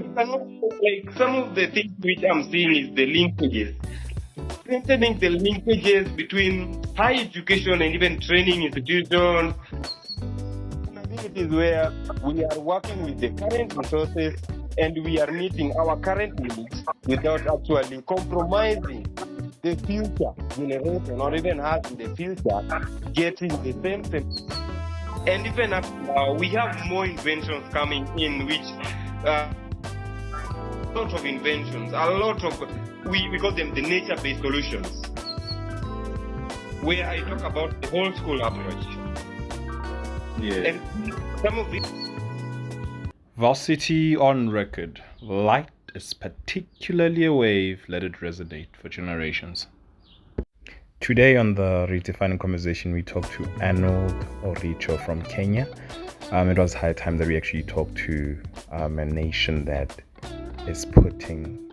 like some of the things which I'm seeing is the linkages. Strengthening the linkages between higher education and even training institutions. I think it is where we are working with the current resources and we are meeting our current needs without actually compromising the future generation or even us in the future getting the same thing. And even up now, we have more inventions coming in, which a lot of inventions, we call them the nature-based solutions, where I talk about the whole school approach. Yeah. And some of these. Varsity on record. Light is particularly a wave. Let it resonate for generations. Today on the Redefining Conversation, we talked to Anorld Oricho from Kenya. It was high time that we actually talked to a nation that is putting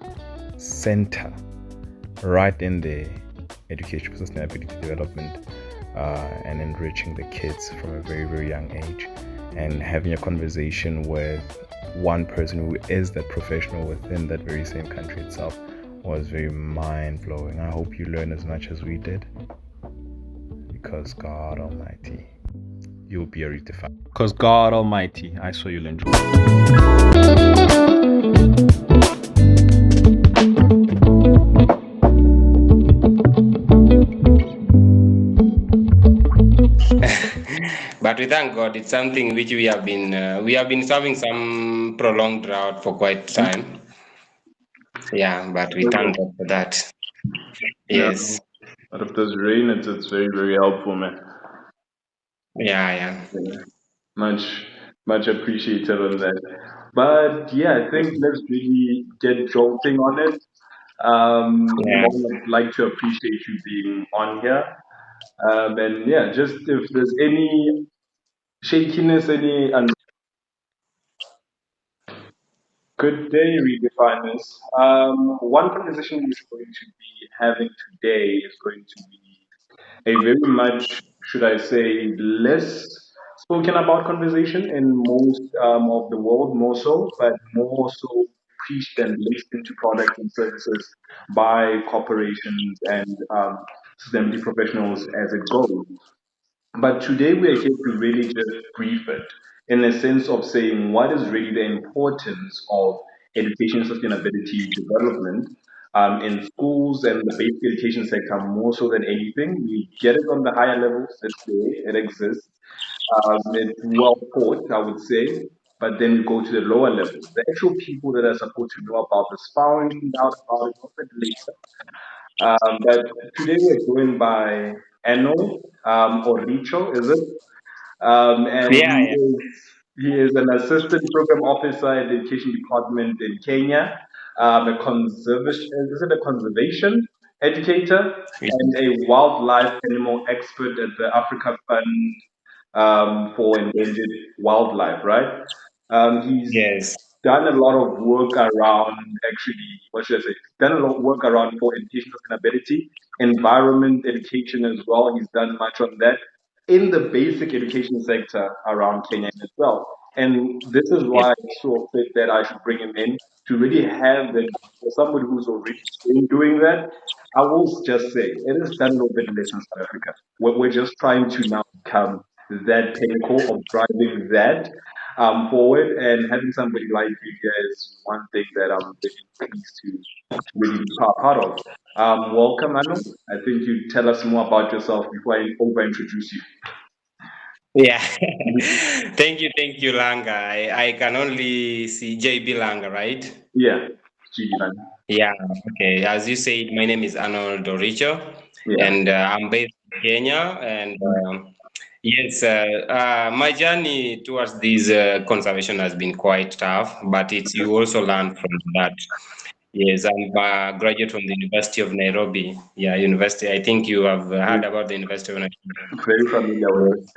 center right in the education, sustainability development, and enriching the kids from a very, very young age. And having a conversation with one person who is that professional within that very same country itself was very mind-blowing. I hope you learn as much as we did, because God Almighty, you'll be a redefined. Because God Almighty, I saw you'll enjoy. But we thank God, it's something which we have been serving some prolonged drought for quite time. Yeah, but we thank God for that. Yes. Out of this rain, it's very, very helpful, man. Yeah. Much appreciated on that. But yeah, I think let's really get jolting on it. I'd like to appreciate you being on here. And yeah, just if there's any shakiness, good day, redefiners. One conversation we're going to be having today is going to be a very much, should I say, less spoken about conversation in most of the world, more so, but more so preached and laced into products and services by corporations and sustainability professionals as it goes. But today we are here to really just brief it in a sense of saying what is really the importance of education sustainability development in schools and the basic education sector more so than anything. We get it on the higher levels, it's there, it exists. It's well taught, I would say, but then we go to the lower levels. The actual people that are supposed to know about this, found out about it a little bit later. But today we're joined by Anorld Oricho, is it? And he is an assistant program officer at the education department in Kenya, is it a conservation educator, and a wildlife animal expert at the Africa Fund for Endangered Wildlife, right? He's done a lot of work around, actually, what should I say? Done a lot of work around for education sustainability, environment education as well. He's done much on that in the basic education sector around Kenya as well. And this is why I saw fit that I should bring him in to really have that for somebody who's already been doing that. I will just say it is done a little bit less in South Africa. We're just trying to now become that pinnacle of driving that forward, and having somebody like you here is one thing that I'm really pleased to really be part of. Welcome, Anu. I think you tell us more about yourself before I over introduce you. Yeah. Thank you, Langa. I can only see JB Langa, right? Yeah, GB Langa. Yeah, okay. As you said, my name is Anorld Oricho, and I'm based in Kenya. And yes, my journey towards this conservation has been quite tough, but you also learn from that. Yes, I'm a graduate from the University of Nairobi. Yeah, university. I think you have heard about the University of Nairobi. Very familiar with it.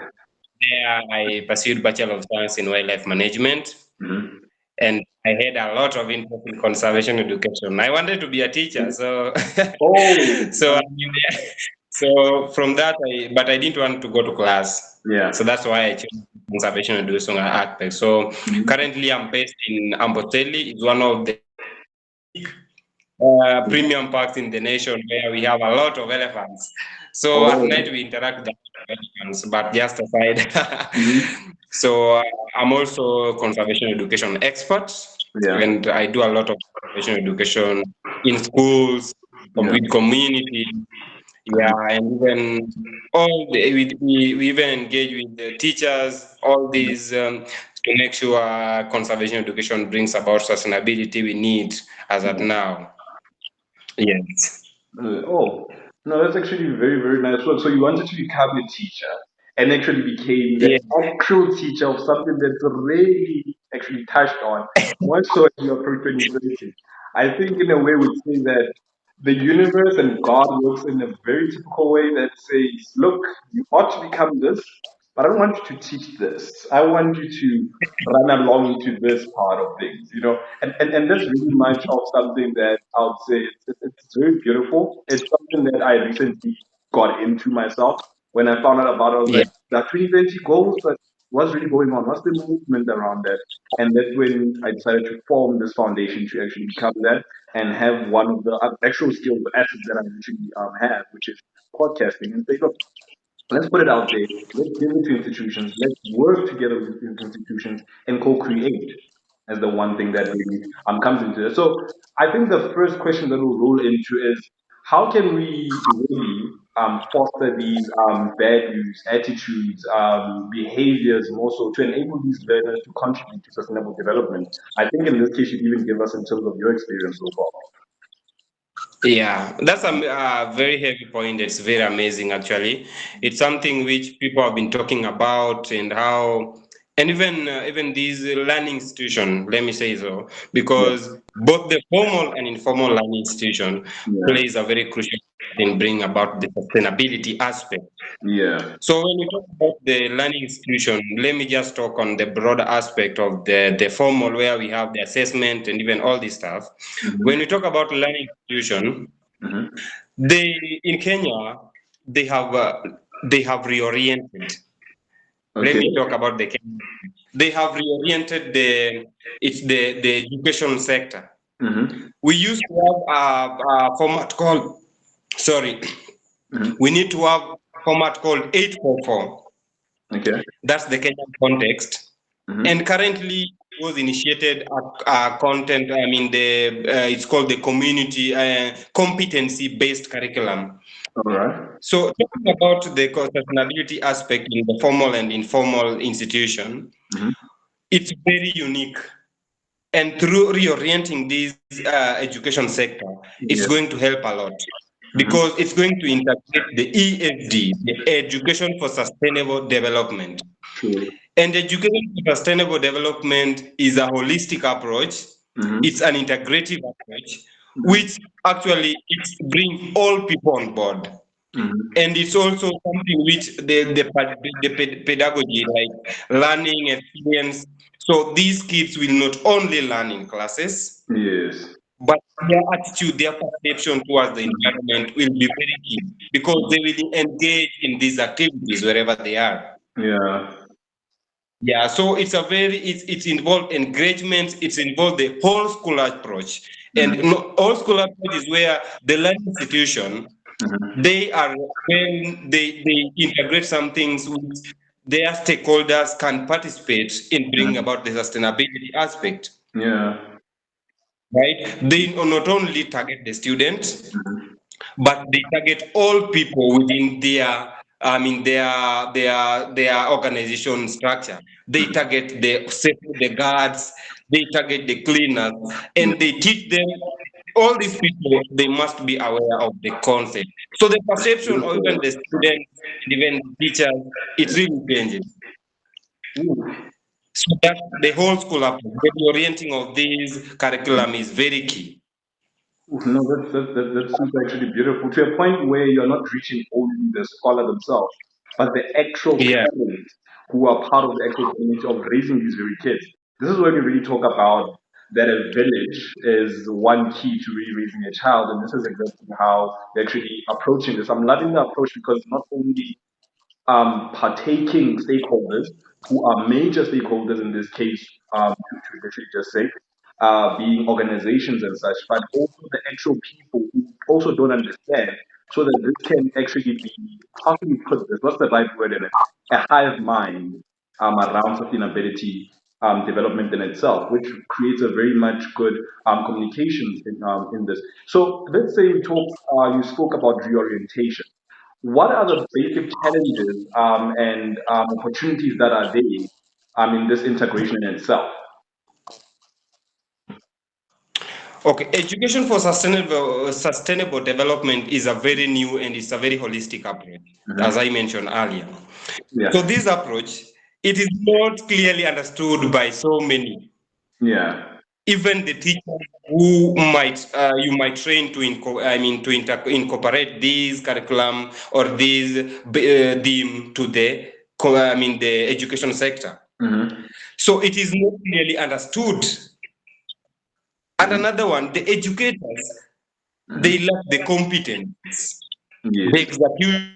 There, I pursued Bachelor of Science in Wildlife Management, and I had a lot of interest in conservation education. I wanted to be a teacher, so so from that, but I didn't want to go to class. Yeah. So that's why I chose conservation education aspect. So currently I'm based in Amboseli. It's one of the premium parks in the nation where we have a lot of elephants. So at night Oh, we interact with the elephants, but just aside. mhm. So I'm also a conservation education expert, Yeah, and I do a lot of conservation education in schools, yeah. with community, yeah, Mhm. and even all the, we even engage with the teachers, all these to make sure conservation education brings about sustainability we need as at Yeah. now. Yes. Oh, no, that's actually very, very nice work. So you wanted to become a teacher and actually became the Yeah. actual teacher of something that's really actually touched on, more so as you approach 2030. I think in a way we'd say that the universe and God works in a very typical way that says, look, you ought to become this, but I don't want you to teach this. I want you to run along into this part of things, you know. And that's really much of something that I would say it's very beautiful. It's something that I recently got into myself. When I found out about it, I was Yeah. like, the 2020 goals, but what's really going on? What's the movement around that? And that's when I decided to form this foundation to actually become that and have one of the actual skills, the assets that I actually have, which is podcasting. And say, look, let's put it out there. Let's give it to institutions. Let's work together with these institutions and co-create as the one thing that really comes into it. So I think the first question that we'll roll into is how can we really foster these values, attitudes, behaviors more so to enable these learners to contribute to sustainable development? I think in this case, you'd even give us in terms of your experience so far. Yeah, that's a very heavy point. It's very amazing, actually. It's something which people have been talking about, and how, and even these learning institution. Let me say so, Yeah, because both the formal and informal learning institution yeah, plays a very crucial part in bringing about the sustainability aspect. yeah. So when we talk about the learning institution, let me just talk on the broader aspect of the formal, where we have the assessment and even all this stuff. When we Hmm. talk about learning institution, Hmm. they in Kenya, they have reoriented. Let Okay. me talk about the Kenya. They have reoriented the education sector. Hmm. We used to have a format called, sorry, Hmm. we need to have a format called 844. Okay. That's the Kenyan context. Hmm. And currently it was initiated a content, I mean, it's called the community competency based curriculum. All right. So talking about the sustainability aspect in the formal and informal institution, Hmm. it's very unique. And through reorienting this education sector, it's Yeah. going to help a lot, Hmm. because it's going to integrate the ESD, the Education for Sustainable Development. True. And education for sustainable development is a holistic approach. Hmm. It's an integrative approach, Hmm. which actually it brings all people on board. Hmm. And it's also something which the pedagogy, like learning experience. So these kids will not only learn in classes, Yes. but their attitude, their perception towards the environment will be very key, because they will engage in these activities wherever they are. Yeah. Yeah, so it's involved engagement, it's involved the whole school approach. And Hmm. whole school approach is where the learning institution, Hmm. they are, when they integrate some things which their stakeholders can participate in bringing Hmm. about the sustainability aspect, Yeah. right? They not only target the student, Hmm. but they target all people within their, I mean, their organization structure. They target the safety, the guards, they target the cleaners, Yeah. and they teach them. All these people, they must be aware of the concept. So the perception of even Beautiful. the students and even the teachers, it really changes. Ooh. So that the whole school approach, the orienting of this curriculum is very key. No, that's super actually beautiful to a point where you're not reaching only the scholar themselves, but the actual Yeah. parents who are part of the actual community of raising these very kids. This is where we really talk about that a village is one key to really raising a child, and this is exactly how they're actually approaching this. I'm loving the approach because not only partaking stakeholders who are major stakeholders in this case, to literally just say, being organizations and such, but also the actual people who also don't understand, so that this can actually be, how can we put this? What's the right word in it? A hive mind around sustainability development in itself, which creates a very much good communications in this. So let's say we talk, you spoke about reorientation. What are the basic challenges and opportunities that are there in this integration in itself? Okay, education for sustainable development is a very new and it's a very holistic approach, as I mentioned earlier. Yeah. So this approach, it is not clearly understood by so many. Yeah. Even the teachers who might you might train to incorporate this curriculum or this theme to the the education sector. So it is not clearly understood. And another one, the educators, they lack the competence, the Yes. execution.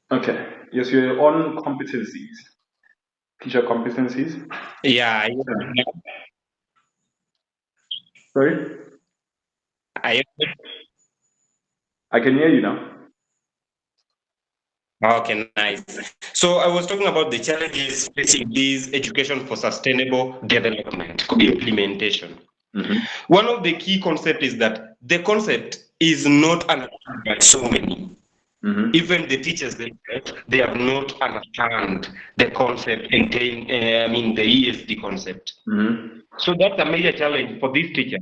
Okay. Yes, you're on competencies, teacher competencies. Yeah, Sorry, I, I can hear you now. okay, nice. So I was talking about the challenges facing this education for sustainable development implementation. One of the key concepts is that the concept is not understood by so many. Even the teachers themselves, they have not understand the concept and the ESD concept. So that's a major challenge for these teachers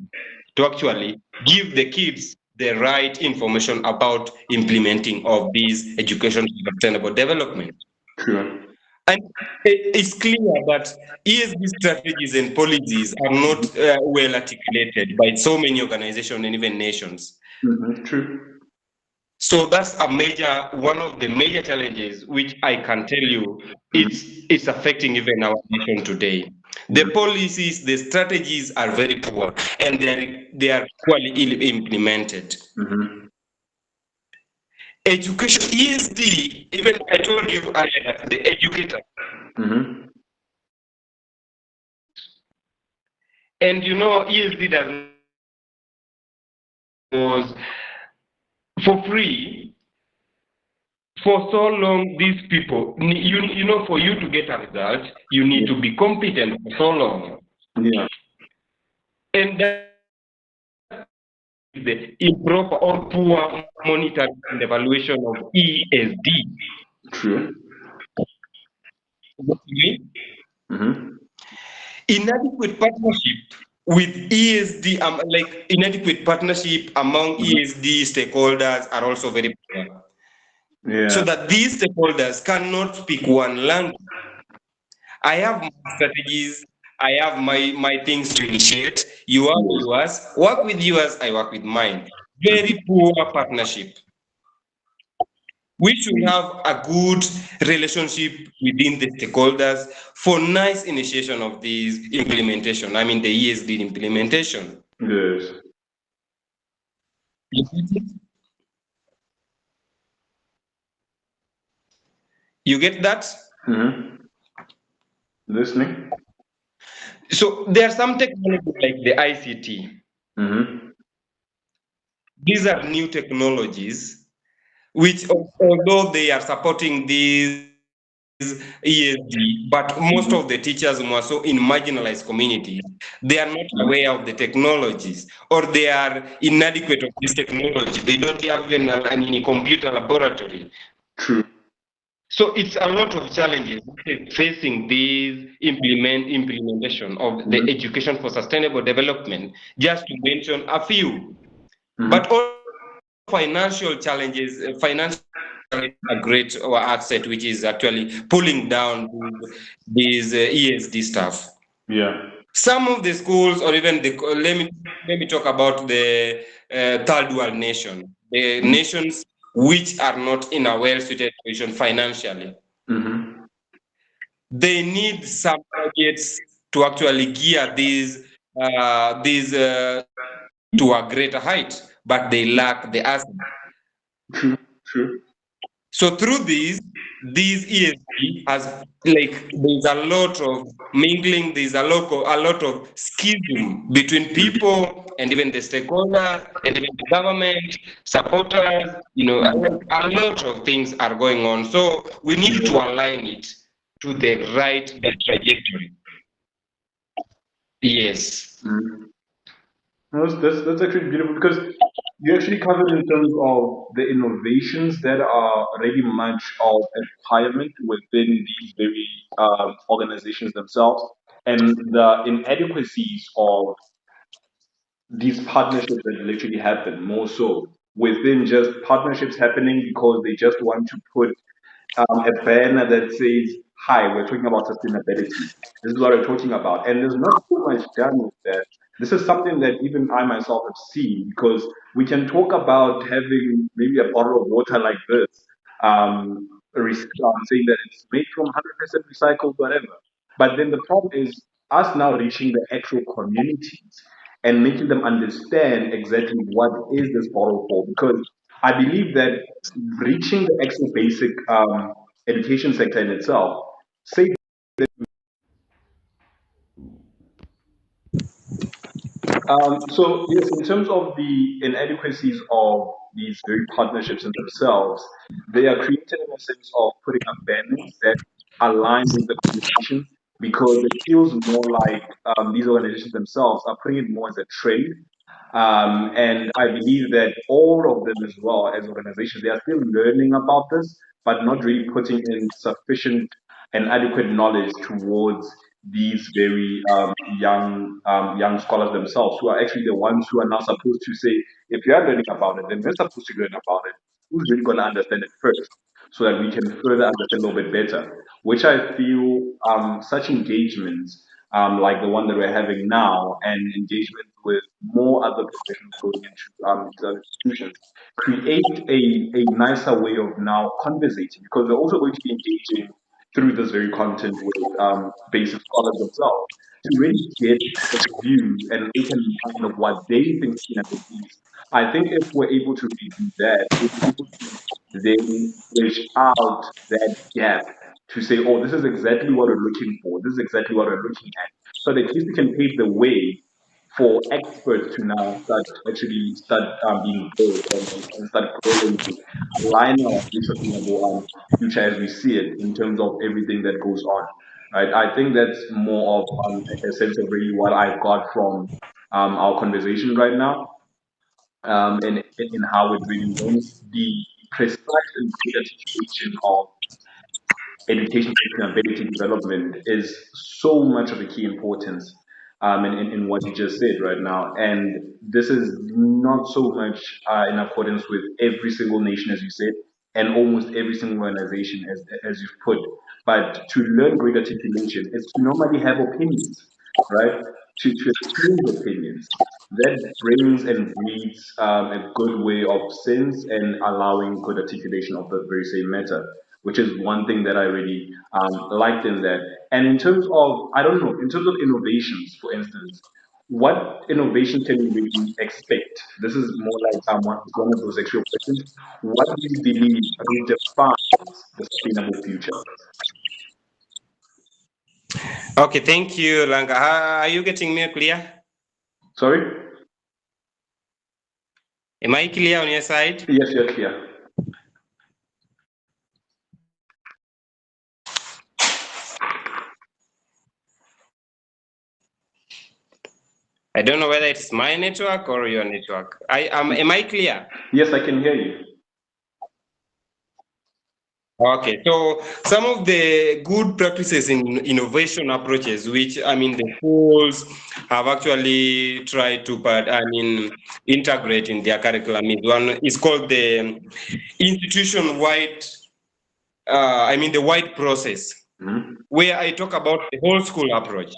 to actually give the kids the right information about implementing of these education for sustainable development. Sure. And it's clear that ESG strategies and policies are not well articulated by so many organizations and even nations. True. So that's one of the major challenges, which I can tell you, it's affecting even our nation today. The policies, the strategies are very poor, and they are poorly implemented. Education, ESD, even I told you earlier, the educator. And ESD does was for free for so long. These people, for you to get a result, you need to be competent for so long. Yeah. And that is the improper or poor monitoring and evaluation of ESD. True. Inadequate partnership with ESD, inadequate partnership among ESD stakeholders are also very poor. Yeah. So that these stakeholders cannot speak one language. I have my strategies, I have my things to initiate. You have yours, work with yours, I work with mine. Very poor partnership. We should have a good relationship within the stakeholders for nice initiation of this implementation. The ESD implementation. Yes. You get that? Listening. So there are some technologies like the ICT. These are new technologies which, although they are supporting these ESD, but most of the teachers who are so in marginalized communities, they are not aware of the technologies, or they are inadequate of this technology. They don't have even any computer laboratory. True. So it's a lot of challenges facing this implementation of the education for sustainable development, just to mention a few. But all financial challenges, financial a great asset, which is actually pulling down these ESD stuff. Yeah. Some of the schools, or even let me talk about the third world nation, the nations which are not in a well-suited position financially. They need some budgets to actually gear these to a greater height, but they lack the assets. True. So through these ESG has, like, there's a lot of mingling, there's a lot of schism between people and even the stakeholders and even the government, supporters, a lot of things are going on. So we need to align it to the right trajectory. Yes. No, that's actually beautiful because you actually covered in terms of the innovations that are really much of a requirement within these very organizations themselves, and the inadequacies of these partnerships that literally happen more so within just partnerships happening because they just want to put a banner that says, "Hi, we're talking about sustainability. This is what we're talking about," and there's not so much done with that. This is something that even I myself have seen because we can talk about having maybe a bottle of water like this, saying that it's made from 100% recycled, whatever. But then the problem is us now reaching the actual communities and making them understand exactly what is this bottle for. Because I believe that reaching the actual basic education sector in itself, say so yes, in terms of the inadequacies of these very partnerships in themselves, they are created in a sense of putting up banners that align with the conversation because it feels more like these organizations themselves are putting it more as a trade. And I believe that all of them as well as organizations, they are still learning about this, but not really putting in sufficient and adequate knowledge towards these very young scholars themselves, who are actually the ones who are now supposed to say, if you are learning about it, then we're supposed to learn about it. Who's really going to understand it first, so that we can further understand a little bit better? Which I feel such engagements like the one that we're having now, and engagement with more other professionals going into other institutions, create a nicer way of now conversating because we're also going to be engaging through this very content with basic scholars themselves to really get the view and open mind of what they think sustainability is. I think if we're able to really do that, we'll be able to then bridge out that gap to say, oh, this is exactly what we're looking for. This is exactly what we're looking at. So that at least we can pave the way for experts to now start being built and start growing to align our sustainable future as we see it in terms of everything that goes on. Right? I think that's more of a sense of really what I got from our conversation right now, and in how it really wants the precise and good articulation of education sustainability development is so much of a key importance in what you just said right now. And this is not so much in accordance with every single nation, as you said, and almost every single organization, as you've put. But to learn great articulation is to normally have opinions, right? To exchange opinions. That brings and breeds a good way of sense and allowing good articulation of the very same matter, which is one thing that I really liked in that. And in terms of, I don't know, in terms of innovations, for instance, what innovation can we really expect? This is more like one of those extra questions. What do you believe redefines the sustainable future? Okay, thank you, Langa. Are you getting me clear? Sorry? Am I clear on your side? Yes, you're clear. I don't know whether it's my network or your network. Am I clear? Yes, I can hear you. Okay, so some of the good practices in innovation approaches, which the schools have actually tried to, integrate in their curriculum, is called the institution-wide, the wide process, where I talk about the whole school approach.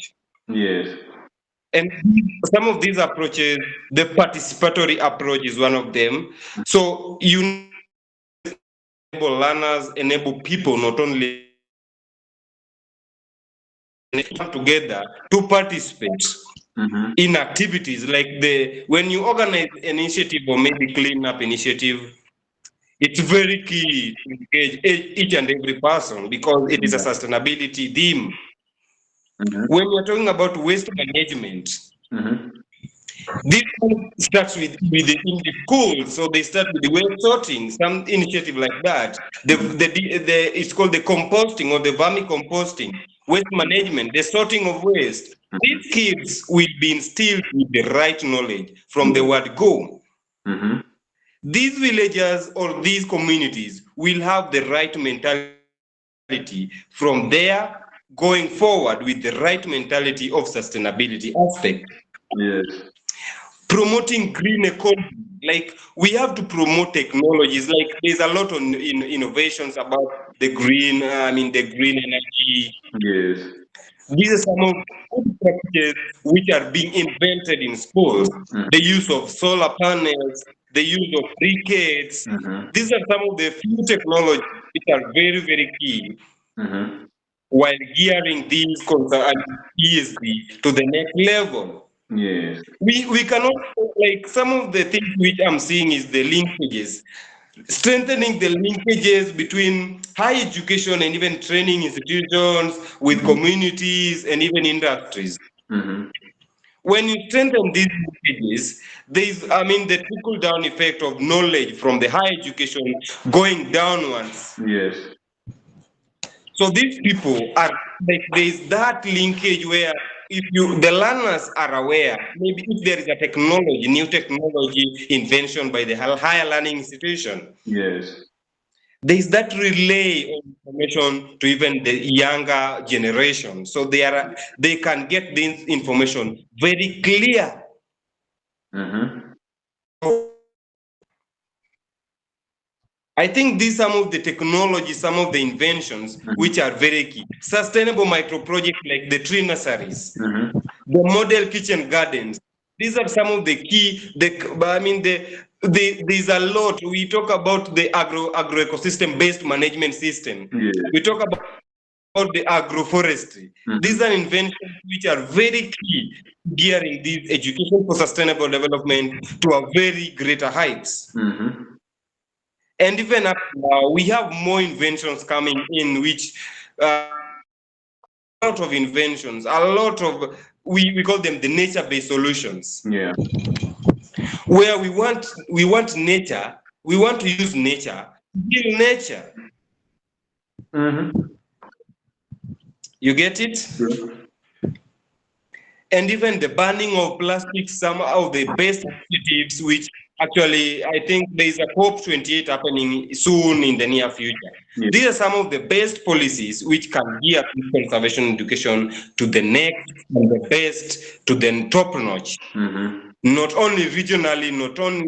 Yes. And some of these approaches, the participatory approach is one of them. So you enable learners, enable people not only come together to participate in activities like when you organize an initiative or maybe clean up initiative, it's very key to engage each and every person because it is a sustainability theme. When you're talking about waste management, this starts in the schools, so they start with the waste sorting, some initiative like that. It's called the composting or the vermicomposting, waste management, the sorting of waste. These kids will be instilled with the right knowledge from the word go. These villagers or these communities will have the right mentality from there going forward with the right mentality of sustainability aspect. Yes. Promoting green economy, like we have to promote technologies, like there's a lot of innovations about the green, the green energy. Yes. These are some of the practices which are being invented in schools. The use of solar panels, the use of briquettes. These are some of the few technologies which are very, very key while gearing these ESG to the next level. Yes. We cannot, like some of the things which I'm seeing is the linkages, strengthening the linkages between higher education and even training institutions with communities and even industries. When you strengthen these linkages, there's, the trickle down effect of knowledge from the higher education going downwards. Yes. So these people are like there's that linkage where if the learners are aware, maybe if there is a technology, new technology invention by the higher learning institution, Yes. there's that relay of information to even the younger generation. So they can get this information very clear. I think these some of the technology, some of the inventions which are very key. Sustainable micro projects like the tree nurseries, the model kitchen gardens. These are some of the key. There's a lot. We talk about the agro ecosystem based management system. Yes. We talk about the agroforestry. These are inventions which are very key gearing this education for sustainable development to a very greater heights. And even up now, we have more inventions coming in, which a lot of inventions, a lot of, we call them the nature-based solutions. Yeah. Where we want nature, we want to use nature to heal nature. You get it? Sure. And even the banning of plastic, some of the best initiatives, which actually I think there's a COP28 happening soon in the near future. Yes. These are some of the best policies which can gear conservation education to the next and the best, to the top notch. Not only regionally, not only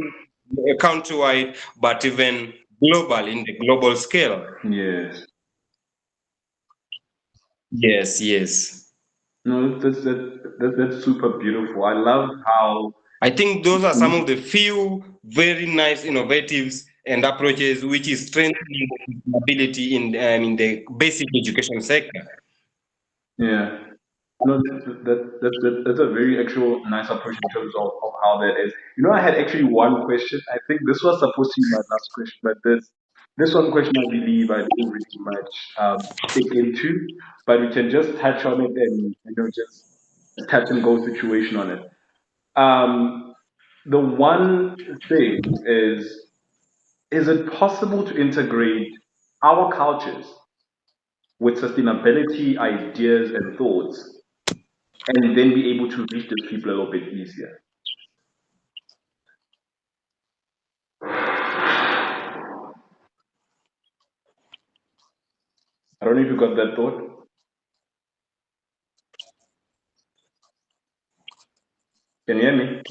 countrywide, but even global in the global scale. Yes. Yes. No, that's super beautiful. I love how I think those are some of the few very nice innovatives and approaches which is strengthening the sustainability in the basic education sector. Yeah. No, that's a very actual nice approach in terms of how that is. You know, I had actually one question. I think this was supposed to be my last question, but this one question I believe I didn't really much stick into, but we can just touch on it and just touch and go situation on it. The one thing is it possible to integrate our cultures with sustainability ideas and thoughts and then be able to reach these people a little bit easier? I don't know if you got that thought. Can you hear me?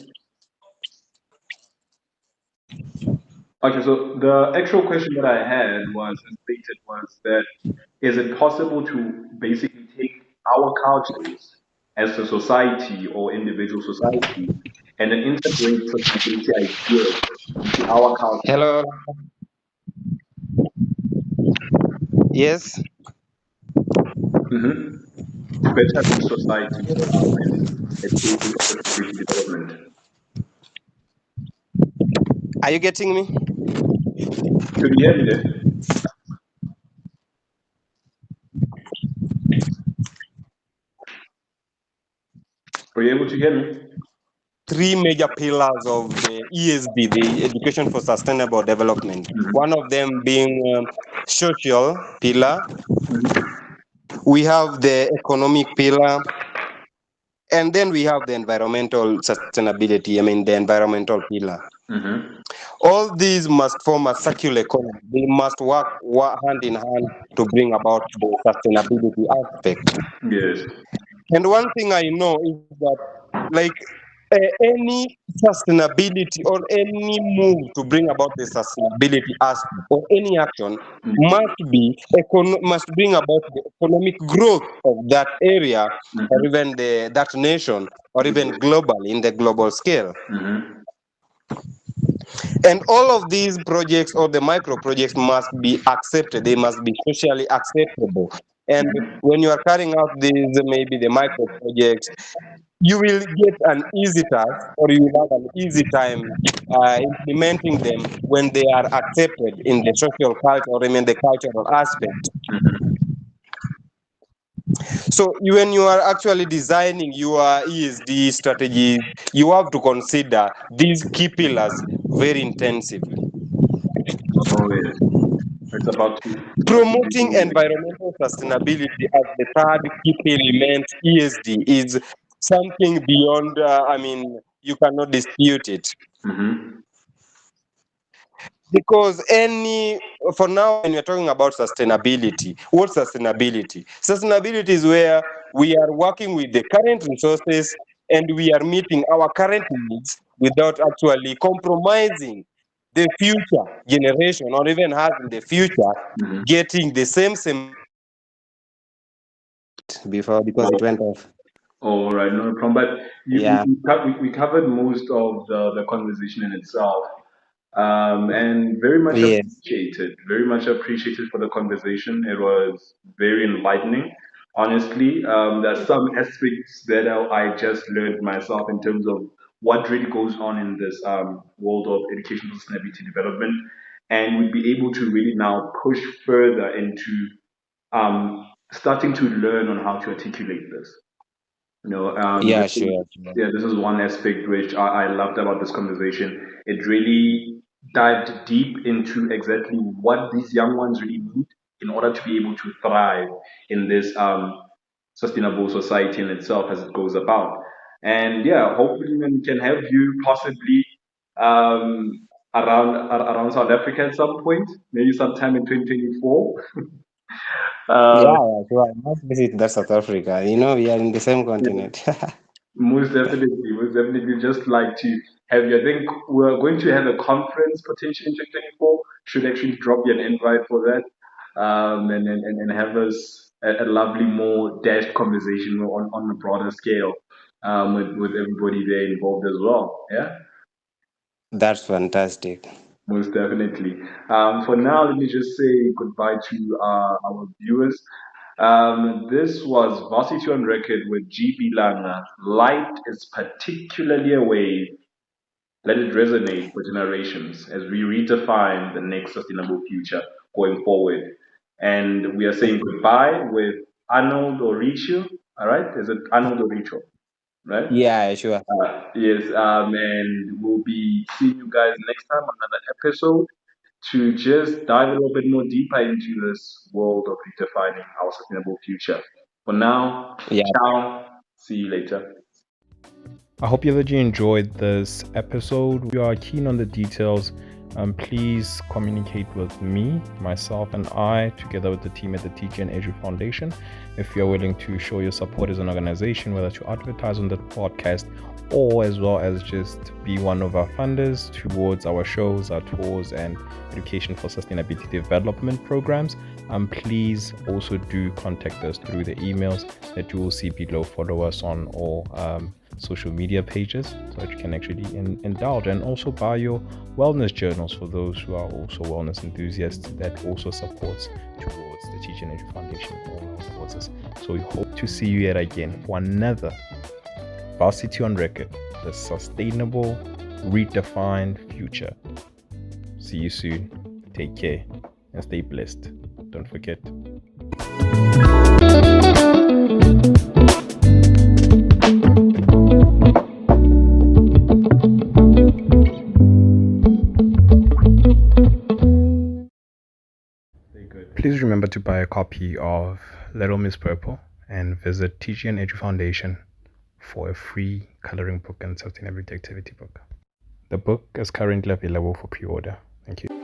Okay, so the actual question that I had was that is it possible to basically take our cultures as a society or individual society and then integrate sustainability ideas into our culture? Hello. Yes. better the society with education for sustainability development. Are you getting me? Could you hear me there? Were you able to hear me? Three major pillars of the ESD, the Education for Sustainable Development. One of them being social pillar. We have the economic pillar, and then we have the environmental sustainability. I mean, the environmental pillar. Mm-hmm. All these must form a circular economy. They must work hand in hand to bring about the sustainability aspect. Yes. And one thing I know is that, like, any sustainability or any move to bring about the sustainability aspect or any action must bring about the economic growth of that area or even that nation or even globally in the global scale. Mm-hmm. And all of these projects or the micro projects must be accepted. They must be socially acceptable. And when you are carrying out these, maybe the micro projects, you will get an easy task or you will have an easy time implementing them when they are accepted in the social culture or even the cultural aspect. So when you are actually designing your ESD strategy, you have to consider these key pillars very intensively. Oh yes. It's about to Promoting environmental sustainability as the third key element, ESD, is something beyond, you cannot dispute it. Mm-hmm. Because for now, when we're talking about sustainability, what's sustainability? Sustainability is where we are working with the current resources and we are meeting our current needs without actually compromising the future generation or even having the future getting the same before because it went off. All right, no problem. But Yeah. we covered most of the conversation in itself, and Yes. very much appreciated for the conversation. It was very enlightening. Honestly, there's some aspects that I just learned myself in terms of what really goes on in this world of educational sustainability development, and we'd be able to really now push further into starting to learn on how to articulate this. You know, Yeah, sure. yeah, this is one aspect which I loved about this conversation. It really dived deep into exactly what these young ones really need in order to be able to thrive in this sustainable society in itself as it goes about. And yeah, hopefully we can have you possibly around South Africa at some point, maybe sometime in 2024. Yeah, Uh, yeah, sure. I must visit that South Africa. We are in the same continent. Most definitely. Just like to have you. I think we're going to have a conference potentially in 2024. Should actually drop you an invite for that, and have us a lovely, more dashed conversation on a broader scale, with everybody there involved as well. Yeah. That's fantastic. Most definitely. For now, let me just say goodbye to our viewers. This was Varsity on Record with GB Lana. Light is particularly a wave. Let it resonate for generations as we redefine the next sustainable future going forward. And we are saying goodbye with Anorld Oricho. All right? Is it Anorld Oricho? Right? Yeah, sure. Yes, and we'll be seeing you guys next time on another episode to just dive a little bit more deeper into this world of redefining our sustainable future. For now, Yeah. ciao. See you later. I hope that you enjoyed this episode. If you are keen on the details, please communicate with me, myself, and I, together with the team at the Teacher and Edu Foundation. If you're willing to show your support as an organization, whether to advertise on the podcast or as well as just be one of our funders towards our shows, our tours, and education for sustainability development programs, please also do contact us through the emails that you will see below. Follow us on all social media pages so that you can actually indulge, and also buy your wellness journals for those who are also wellness enthusiasts. That also supports towards supports the Teaching Edu Foundation, all supports us. So we hope to see you yet again for another Varsity on Record, the sustainable, redefined future. See you soon. Take care and stay blessed. Don't forget. Please remember to buy a copy of Little Miss Purple and visit TGN Edu Foundation for a free coloring book and sustainability activity book. The book is currently available for pre-order. Thank you.